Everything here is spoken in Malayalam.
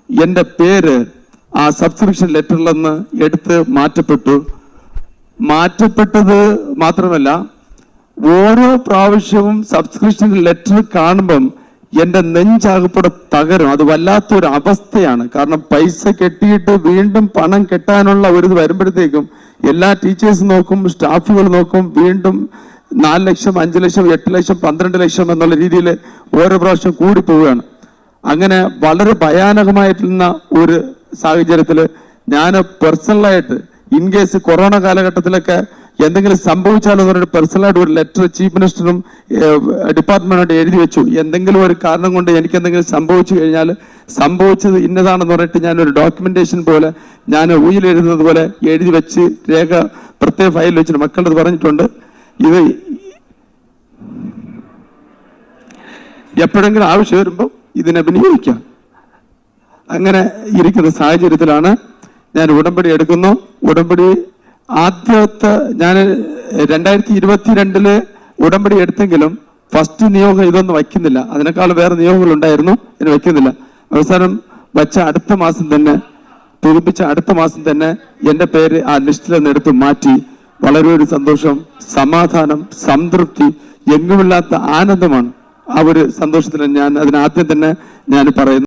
എൻ്റെ പേര് ആ സബ്സ്ക്രിപ്ഷൻ ലെറ്ററിൽ നിന്ന് എടുത്ത് മാറ്റപ്പെട്ടത് മാത്രമല്ല, ഓരോ പ്രാവശ്യവും സബ്സ്ക്രിപ്ഷൻ ലെറ്റർ കാണുമ്പം എൻ്റെ നെഞ്ചാകപ്പെടെ തകരും. അത് വല്ലാത്തൊരു അവസ്ഥയാണ്. കാരണം പൈസ കെട്ടിയിട്ട് വീണ്ടും പണം കെട്ടാനുള്ള ഒരു ഇത് വരുമ്പോഴത്തേക്കും എല്ലാ ടീച്ചേഴ്സും നോക്കും, സ്റ്റാഫുകൾ നോക്കും, വീണ്ടും 4 ലക്ഷം, 5 ലക്ഷം, 8 ലക്ഷം, 12 ലക്ഷം എന്നുള്ള രീതിയിൽ ഓരോ പ്രാവശ്യം കൂടി പോവുകയാണ്. അങ്ങനെ വളരെ ഭയാനകമായിട്ടുള്ള ഒരു സാഹചര്യത്തിൽ ഞാൻ പേഴ്സണലായിട്ട് ഇൻകേസ് കൊറോണ കാലഘട്ടത്തിലൊക്കെ എന്തെങ്കിലും സംഭവിച്ചാലെന്ന് പറഞ്ഞിട്ട് പേഴ്സണലായിട്ട് ഒരു ലെറ്റർ ചീഫ് മിനിസ്റ്ററും ഡിപ്പാർട്ട്മെന്റായിട്ട് എഴുതി വെച്ചു. എന്തെങ്കിലും ഒരു കാരണം കൊണ്ട് എനിക്ക് എന്തെങ്കിലും സംഭവിച്ചു കഴിഞ്ഞാൽ സംഭവിച്ചത് ഇന്നതാണെന്ന് പറഞ്ഞിട്ട് ഞാനൊരു ഡോക്യുമെന്റേഷൻ പോലെ ഞാൻ ഊയിൽ എഴുതുന്നത് പോലെ എഴുതി വെച്ച് രേഖ പ്രത്യേക ഫയലിൽ വെച്ചിട്ട് മക്കളുടെ പറഞ്ഞിട്ടുണ്ട്. ഇത് എപ്പോഴെങ്കിലും ആവശ്യം വരുമ്പോൾ ഇതിനെ വിനിയോഗിക്കാം. അങ്ങനെ ഇരിക്കുന്ന സാഹചര്യത്തിലാണ് ഞാൻ ഉടമ്പടി എടുക്കുന്നു. ഉടമ്പടി ആദ്യത്തെ ഞാൻ 2022 ഉടമ്പടി എടുത്തെങ്കിലും ഫസ്റ്റ് നിയോഗം ഇതൊന്നും വയ്ക്കുന്നില്ല. അതിനേക്കാൾ വേറെ നിയോഗങ്ങൾ ഉണ്ടായിരുന്നു, ഇതിന് വയ്ക്കുന്നില്ല. അവസാനം വച്ച അടുത്ത മാസം തന്നെ, പുതുപ്പിച്ച അടുത്ത മാസം തന്നെ എൻ്റെ പേര് ആ ലിസ്റ്റിൽ നിന്ന് എടുത്ത് മാറ്റി. വളരെ ഒരു സന്തോഷം, സമാധാനം, സംതൃപ്തി, എങ്ങുമില്ലാത്ത ആനന്ദമാണ്. ആ ഒരു സന്തോഷത്തിൽ ഞാൻ അതിനാദ്യം തന്നെ ഞാൻ പറയുന്നു.